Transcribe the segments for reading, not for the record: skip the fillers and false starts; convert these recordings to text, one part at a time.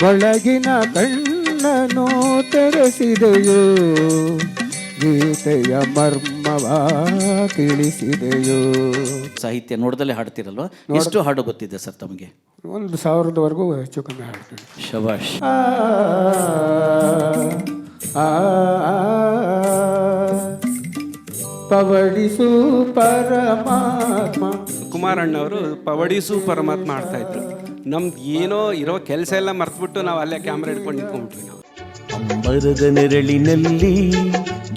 ಒಳಗಿನ ಕಣ್ಣನು ತೆರೆಸಿದೆಯೋ, ಗೀತೆಯ ಮರ್ಮವ ತಿಳಿಸಿದೆಯೋ. ಸಾಹಿತ್ಯ ನೋಡ್ದಲ್ಲೇ ಹಾಡ್ತಿರಲ್ವಾ? ಎಷ್ಟು ಹಾಡು ಗೊತ್ತಿದೆ ಸರ್ ತಮಗೆ? 1000ವರೆಗೂ ಹೆಚ್ಚು ಕಮ್ಮಿ ಹಾಡ್ತೀನಿ. ಶಬಾಷ್. ಪವಡಿಸು ಪರಮಾತ್ಮ. ಕುಮಾರಣ್ಣವರು ಪವಡಿಸು ಪರಮಾತ್ಮ ಆಡ್ತಾ ಇದ್ರು. ನಮ್ದು ಏನೋ ಇರೋ ಕೆಲಸ ಎಲ್ಲ ಮರ್ತ್ಬಿಟ್ಟು ನಾವು ಅಲ್ಲೇ ಕ್ಯಾಮ್ರಾ ಹಿಡ್ಕೊಂಡು ನಿಂತ್ಕೊಂಡ್ಬಿಟ್ವಿ ನಾವು. ಅಂಬರದ ನೆರಳಿನಲ್ಲಿ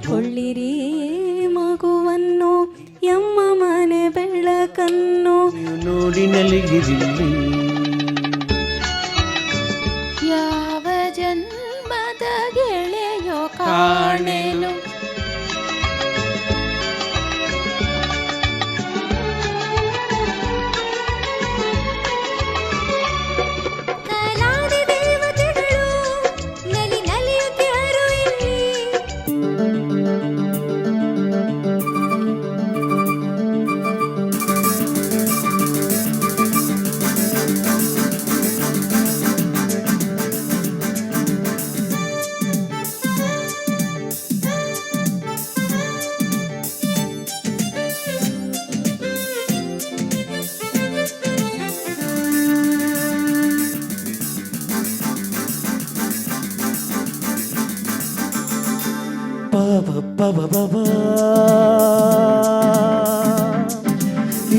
ಕೊಳ್ಳಿರಿ ಮಗುವನ್ನು ಎಮ್ಮ ಮನೆ ಬೆಳಕನ್ನು ನೋಡಿ ನಲಿಗಿರಿಲ್ಲಿ. ಯಾವ ಜನ್ಮದ ಗೆಳೆಯೋ ಕಾಣೆನು.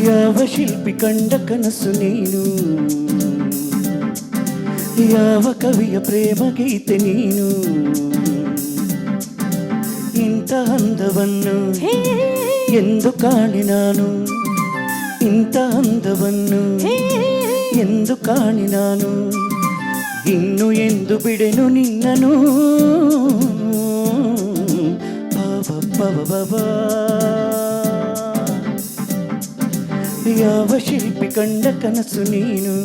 ಯಾವ ಶಿಲ್ಪಿ ಕಂಡ ಕನಸು ನೀನು, ಯಾವ ಕವಿಯ ಪ್ರೇಮ ಗೀತೆ ನೀನು, ಇಂಥ ಅಂದವನ್ನು ಎಂದು ಕಾಣಿ ನಾನು, ಇಂಥ ಅಂದವನ್ನು ಎಂದು ಕಾಣಿ ನಾನು, ಇನ್ನು ಎಂದು ಬಿಡೆನು ನಿನ್ನನು. ಯಾವ ಶಿಲ್ಪಿ ಕಂಡ ಕನಸು ನೀನು.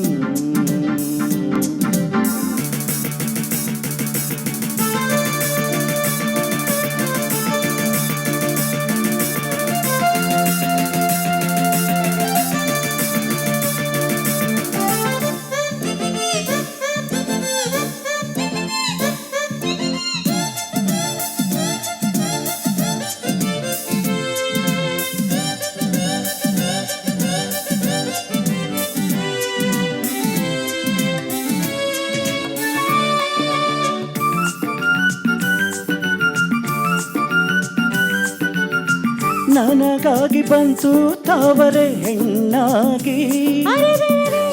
ನನಗಾಗಿ ಬಂತು ತಾವರೆ ಹೆಣ್ಣಾಗಿ,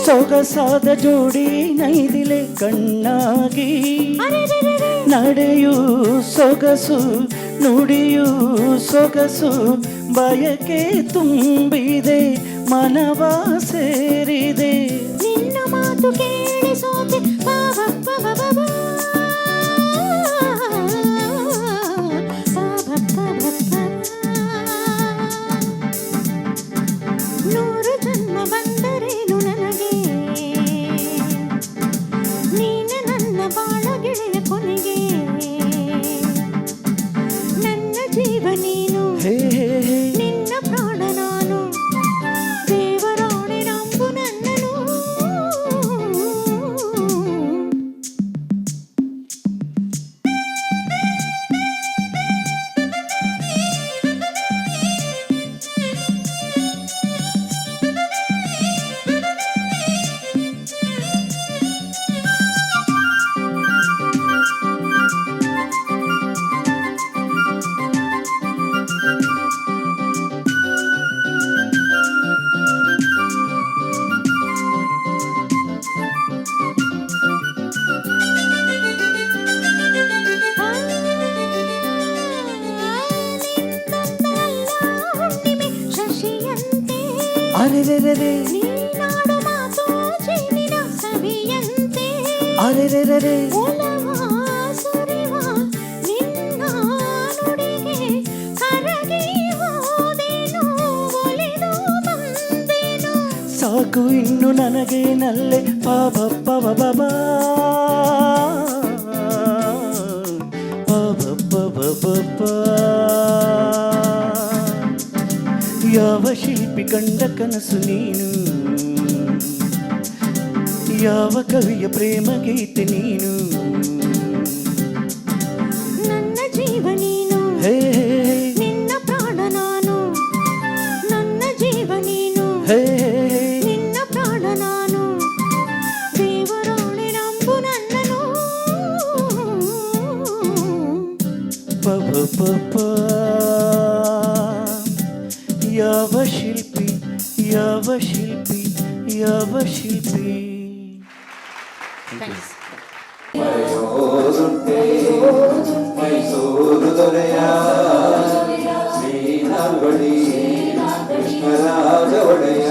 ಸೊಗಸಾದ ಜೋಡಿ ನೈದಿಲೆ ಕಣ್ಣಾಗಿ, ನಡೆಯೂ ಸೊಗಸು ನುಡಿಯೂ ಸೊಗಸು, ಬಯಕೆ ತುಂಬಿದೆ ಮನವ ಸೇರಿದೆ. ನಿನ್ನ ಮಾತು ಕೇಳಿಸೋತೆ ನೂರು ಜನ್ಮ ಬಂದರೇನು ನನಗೆ, ನೀನು ನನ್ನ ಬಾಳ ಗೆಳೆಯ ಕೊನೆಗೆ. ನನ್ನ ಜೀವ ನೀನು, ನಿನ್ನ ಪ್ರಾಣ ನಾನು, ದೇವರಾಣೆ ನಂಬು ನನ್ನನು. ಅರೆರೆರೆ ನೀನಾಡು ಮಾತು ಜೀನಿನ ಸವಿಯಂತೆ, ಅರೆರೆರೆ ಒಲವ ಸುರಿವ ನಿನ್ನ ನುಡಿಗೆ ಕರಗಿ ಹೋದೆನು, ಒಲಿದು ಬಂದೆನು. ಸಾಕು ಇನ್ನು ನನಗೆ ನಲ್ಲೆ ಪಾಪ ಪವ ಬಾಬಾ ಯಾವ ಶಿಲ್ಪಿ ಕಂಡ ಕನಸು ನೀನು, ಯಾವ ಕವಿಯ ಪ್ರೇಮ ಗೀತೆ ನೀನು ನನ್ನ ಜೀವ ನೀನು ಹೇ ನಿನ್ನ ಪ್ರಾಣ ನಾನು ನನ್ನ ಜೀವ ನೀನು ಹೇ ನಿನ್ನ ಪ್ರಾಣ ನಾನು ದೇವರಾಣೆ ನಂಬು ನನ್ನನು ಪಪ ಪಪ ಯಾವ ಶಿಲ್ಪಿ ಯಾವ ಶಿಲ್ಪಿ ಯಾವ ಶಿಲ್ಪಿ ಮೈಸೂರು ದೊರೆಯ ಶ್ರೀನಾಲ್ವಡಿ ಕೃಷ್ಣರಾಜ ಒಡೆಯ